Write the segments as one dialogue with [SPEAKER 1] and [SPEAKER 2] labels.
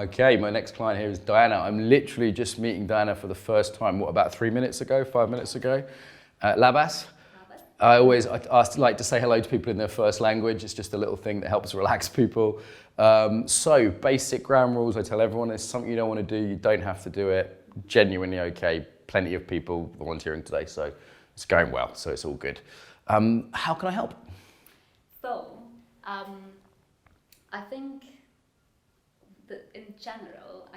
[SPEAKER 1] Okay, my next client here is Diana. I'm literally just meeting Diana for the first time, what, about 3 minutes ago, 5 minutes ago? Labas? I like to say hello to people in their first language. It's just a little thing that helps relax people. So basic ground rules, I tell everyone, it's something you don't want to do, you don't have to do it. Genuinely okay. Plenty of people volunteering today, so it's going well, so it's all good. How can I help?
[SPEAKER 2] So, I think that in general,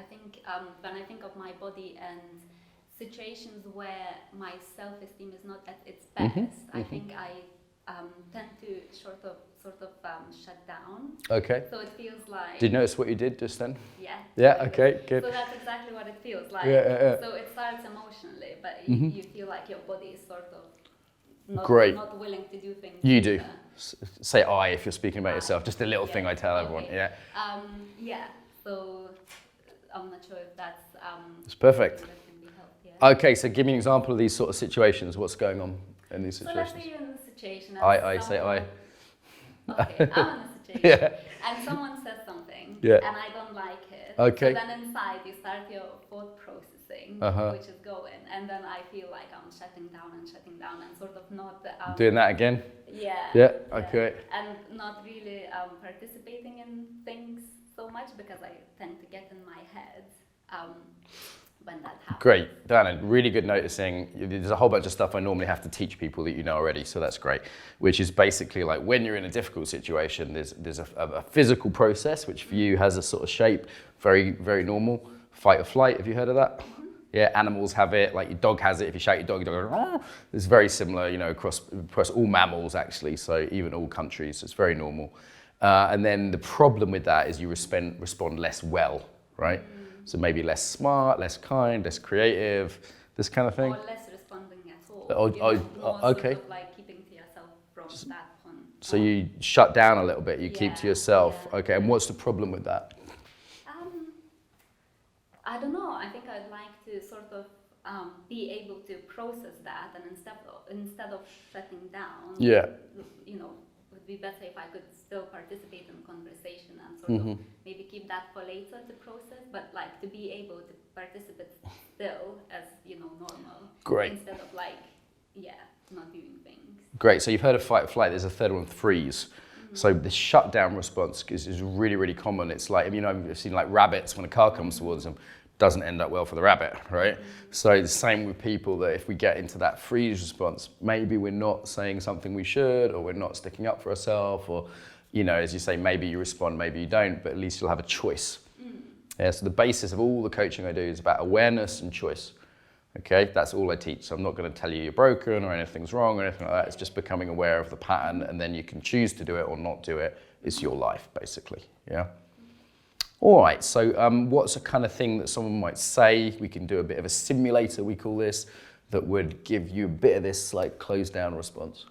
[SPEAKER 2] when I think of my body and situations where my self-esteem is not at its best, I think I tend to sort of shut down.
[SPEAKER 1] Okay.
[SPEAKER 2] So it feels like...
[SPEAKER 1] Did you notice what you did just then?
[SPEAKER 2] Yeah.
[SPEAKER 1] Yeah, okay, good.
[SPEAKER 2] So that's exactly what it feels like.
[SPEAKER 1] Yeah.
[SPEAKER 2] So it starts emotionally, but you feel like your body is sort of not willing to do things.
[SPEAKER 1] You do. Say I if you're speaking about yourself. Just a little thing I tell everyone. Yeah.
[SPEAKER 2] So I'm not sure if that's...
[SPEAKER 1] It's perfect.
[SPEAKER 2] That can be helped, yeah.
[SPEAKER 1] Okay, so give me an example of these sort of situations. What's going on in these situations?
[SPEAKER 2] So let's say you're in a situation...
[SPEAKER 1] I say I.
[SPEAKER 2] Okay, I'm in a situation.
[SPEAKER 1] Yeah.
[SPEAKER 2] And someone says something,
[SPEAKER 1] yeah.
[SPEAKER 2] and I don't like it.
[SPEAKER 1] Okay.
[SPEAKER 2] So then inside you start your thought processing, which is going, and then I feel like I'm shutting down and sort of not...
[SPEAKER 1] Doing that again?
[SPEAKER 2] Yeah.
[SPEAKER 1] Yeah, okay.
[SPEAKER 2] And not really participating in things so much because I tend to get in my head when that happens.
[SPEAKER 1] Great, Diana, really good noticing. There's a whole bunch of stuff I normally have to teach people that you know already, so that's great. Which is basically like when you're in a difficult situation, there's a physical process, which for you has a sort of shape, very, very normal. Fight or flight, have you heard of that? Yeah, animals have it, like your dog has it. If you shout your dog goes, oh. It's very similar, you know, across all mammals actually, so even all countries, it's very normal. And then the problem with that is you respond less well, right? So maybe less smart, less kind, less creative, this kind of thing.
[SPEAKER 2] Or less responding at all.
[SPEAKER 1] Okay.
[SPEAKER 2] Sort of like keeping to yourself from that point.
[SPEAKER 1] So you shut down a little bit, you keep to yourself.
[SPEAKER 2] Yeah,
[SPEAKER 1] okay, and what's the problem with that?
[SPEAKER 2] I don't know. I think I'd like to sort of be able to process that, and instead of shutting down, you know, it would be better if I could still participate in conversation and sort of maybe keep that for later to process, but like to be able to participate still as, you know, normal.
[SPEAKER 1] Great.
[SPEAKER 2] Instead of like, not doing things.
[SPEAKER 1] Great. So you've heard of fight or flight. There's a third one, freeze. So the shutdown response is really, really common. It's like, you know, I've seen like rabbits when a car comes towards them, doesn't end up well for the rabbit, right? So the same with people, that if we get into that freeze response, maybe we're not saying something we should, or we're not sticking up for ourselves, or, you know, as you say, maybe you respond, maybe you don't, but at least you'll have a choice. Yeah, so the basis of all the coaching I do is about awareness and choice. Okay, that's all I teach. So I'm not going to tell you you're broken or anything's wrong or anything like that. It's just becoming aware of the pattern, and then you can choose to do it or not do it. It's your life, basically. Yeah. All right. So what's a kind of thing that someone might say? We can do a bit of a simulator, we call this, that would give you a bit of this like closed down response.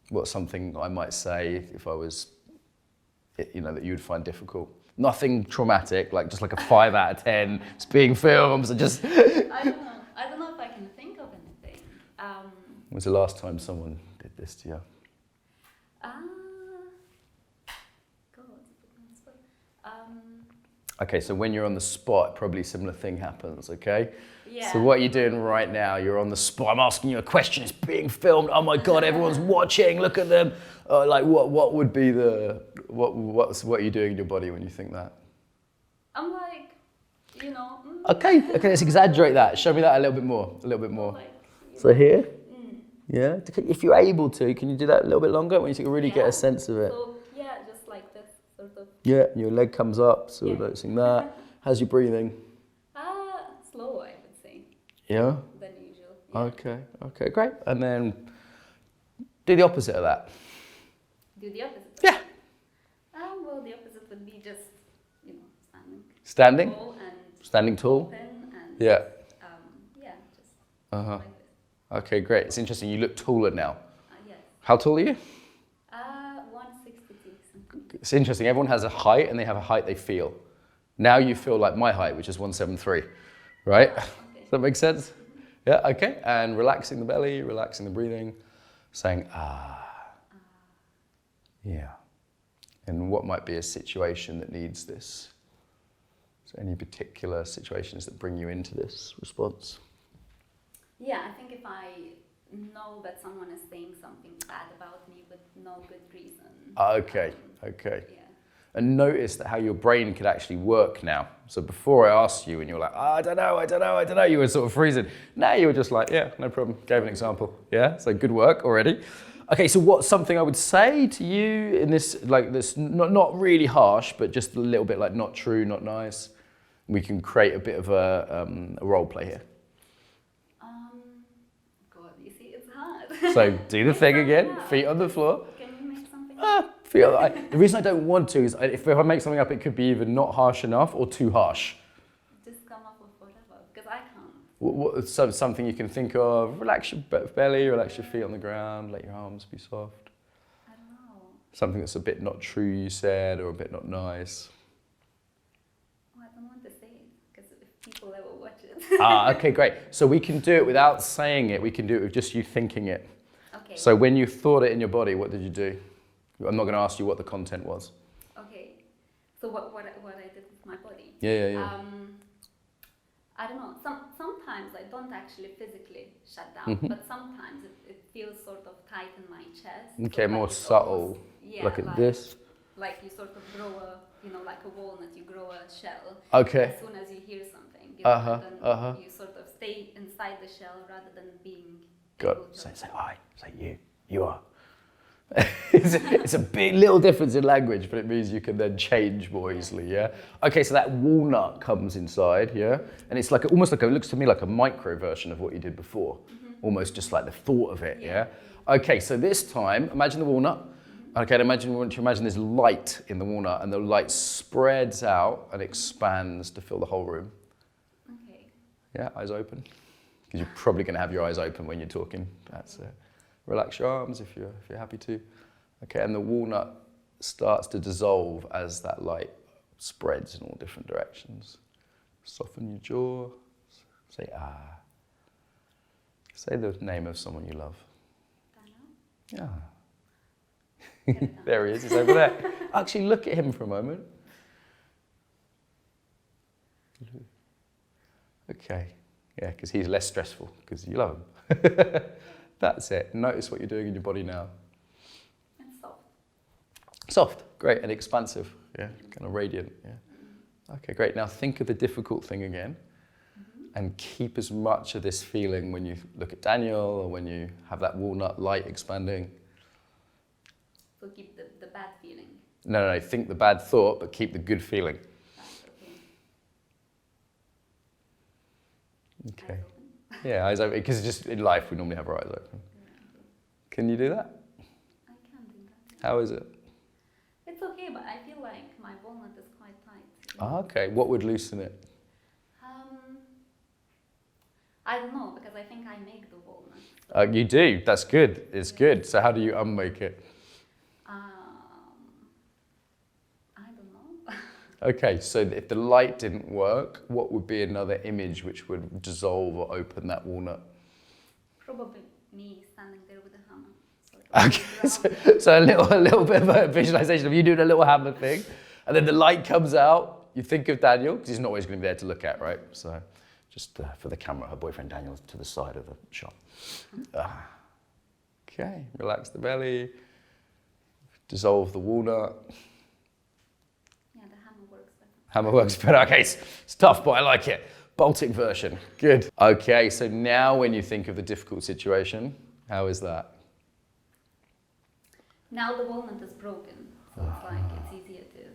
[SPEAKER 1] What's something I might say if I was, you know, that you would find difficult? Nothing traumatic, like just like a 5 out of 10. It's being filmed, so just.
[SPEAKER 2] I don't know if I can think of anything.
[SPEAKER 1] When was the last time someone did this to you? Okay, so when you're on the spot, probably a similar thing happens, okay?
[SPEAKER 2] Yeah.
[SPEAKER 1] So what you're doing right now, you're on the spot. I'm asking you a question, it's being filmed. Oh my God, everyone's watching, look at them. Like what would be the, what are you doing in your body when you think that?
[SPEAKER 2] I'm like, you know.
[SPEAKER 1] Okay, let's exaggerate that. Show me that a little bit more, Like, so here? Yeah, if you're able to, can you do that a little bit longer when you can really get a sense of it?
[SPEAKER 2] So, just like this, sort of.
[SPEAKER 1] Yeah, your leg comes up, so noticing that. How's your breathing?
[SPEAKER 2] Slow, I would say.
[SPEAKER 1] Yeah?
[SPEAKER 2] Than usual. Yeah.
[SPEAKER 1] Okay, great. And then do the opposite of that.
[SPEAKER 2] Do the opposite?
[SPEAKER 1] Yeah.
[SPEAKER 2] Well, the opposite would be just, you know,
[SPEAKER 1] standing.
[SPEAKER 2] Tall and
[SPEAKER 1] standing tall.
[SPEAKER 2] Open and
[SPEAKER 1] yeah.
[SPEAKER 2] Just like this.
[SPEAKER 1] Okay, great. It's interesting. You look taller now.
[SPEAKER 2] Yes.
[SPEAKER 1] How tall are you?
[SPEAKER 2] 162 something.
[SPEAKER 1] It's interesting. Everyone has a height, and they have a height they feel. Now you feel like my height, which is 173, right?
[SPEAKER 2] Okay.
[SPEAKER 1] Does that make sense? Yeah. Okay. And relaxing the belly, relaxing the breathing, saying yeah. And what might be a situation that needs this? Any particular situations that bring you into this response?
[SPEAKER 2] Yeah, I think if I know that someone is saying something bad about me with no good reason.
[SPEAKER 1] Okay.
[SPEAKER 2] Yeah.
[SPEAKER 1] And notice that how your brain could actually work now. So before I asked you and you were like, I don't know, you were sort of freezing. Now you were just like, yeah, no problem, gave an example. Yeah, so good work already. Okay, so what's something I would say to you in this, like this, not really harsh, but just a little bit like not true, not nice. We can create a bit of a role play here.
[SPEAKER 2] God, you see, it's hard.
[SPEAKER 1] So do the thing again, feet on the floor.
[SPEAKER 2] Can you make something
[SPEAKER 1] The reason I don't want to is if I make something up, it could be either not harsh enough or too harsh.
[SPEAKER 2] Just come up with whatever, because I can't.
[SPEAKER 1] Something you can think of, relax your belly, relax your feet on the ground, let your arms be soft.
[SPEAKER 2] I don't know.
[SPEAKER 1] Something that's a bit not true you said, or a bit not nice.
[SPEAKER 2] Oh, I don't want to say it, because if people ever watch it.
[SPEAKER 1] Okay, great. So we can do it without saying it, we can do it with just you thinking it.
[SPEAKER 2] Okay.
[SPEAKER 1] So when you thought it in your body, what did you do? I'm not going to ask you what the content was.
[SPEAKER 2] Okay. So what I did with my body?
[SPEAKER 1] Yeah.
[SPEAKER 2] I don't know. Sometimes I don't actually physically shut down, but sometimes it feels sort of tight in my chest.
[SPEAKER 1] Okay,
[SPEAKER 2] so
[SPEAKER 1] more
[SPEAKER 2] like
[SPEAKER 1] subtle.
[SPEAKER 2] Almost,
[SPEAKER 1] Look at this.
[SPEAKER 2] Like you sort of grow like a walnut, you grow a shell.
[SPEAKER 1] Okay.
[SPEAKER 2] As soon as you hear something, then you sort of stay inside the shell rather than being.
[SPEAKER 1] Good. Say I. Say you are. It's a big little difference in language, but it means you can then change more easily, yeah? Okay, so that walnut comes inside, yeah? And it's like it looks to me like a micro version of what you did before. Almost just like the thought of it, yeah? Okay, so this time, imagine the walnut. Okay, I want you to imagine there's light in the walnut, and the light spreads out and expands to fill the whole room.
[SPEAKER 2] Okay.
[SPEAKER 1] Yeah, eyes open. Because you're probably going to have your eyes open when you're talking. That's it. Relax your arms if you're happy to. Okay, and the walnut starts to dissolve as that light spreads in all different directions. Soften your jaw. Say ah. Say the name of someone you love.
[SPEAKER 2] Daniel?
[SPEAKER 1] Yeah. There he is, he's over there. Actually, look at him for a moment. Okay. Yeah, because he's less stressful, because you love him. That's it. Notice what you're doing in your body now.
[SPEAKER 2] And soft.
[SPEAKER 1] Soft, great, and expansive. Yeah, kind of radiant. Yeah. Okay, great. Now think of the difficult thing again, and keep as much of this feeling when you look at Daniel or when you have that walnut light expanding.
[SPEAKER 2] So keep the bad feeling.
[SPEAKER 1] No. Think the bad thought, but keep the good feeling. Okay. Yeah, eyes open, because just in life we normally have our eyes open. Can you do that?
[SPEAKER 2] I can do that.
[SPEAKER 1] How is it?
[SPEAKER 2] It's okay, but I feel like my walnut is quite tight.
[SPEAKER 1] Okay, what would loosen it?
[SPEAKER 2] I don't know, because I think I make the walnut.
[SPEAKER 1] You do, that's good, it's good. So how do you unmake it?
[SPEAKER 2] I don't know.
[SPEAKER 1] Okay, so if the light didn't work, what would be another image which would dissolve or open that walnut?
[SPEAKER 2] Probably me standing there with a hammer.
[SPEAKER 1] Okay, so a little bit of a visualization of you doing a little hammer thing, and then the light comes out, you think of Daniel, because he's not always going to be there to look at, right? So just for the camera, her boyfriend Daniel's to the side of the shot. Okay, relax the belly, dissolve the walnut.
[SPEAKER 2] Yeah, the hammer works better.
[SPEAKER 1] Hammer works better. Okay, it's tough, but I like it. Baltic version. Good. Okay, so now when you think of the difficult situation, how is that?
[SPEAKER 2] Now the walnut is broken, so it's like it's easier to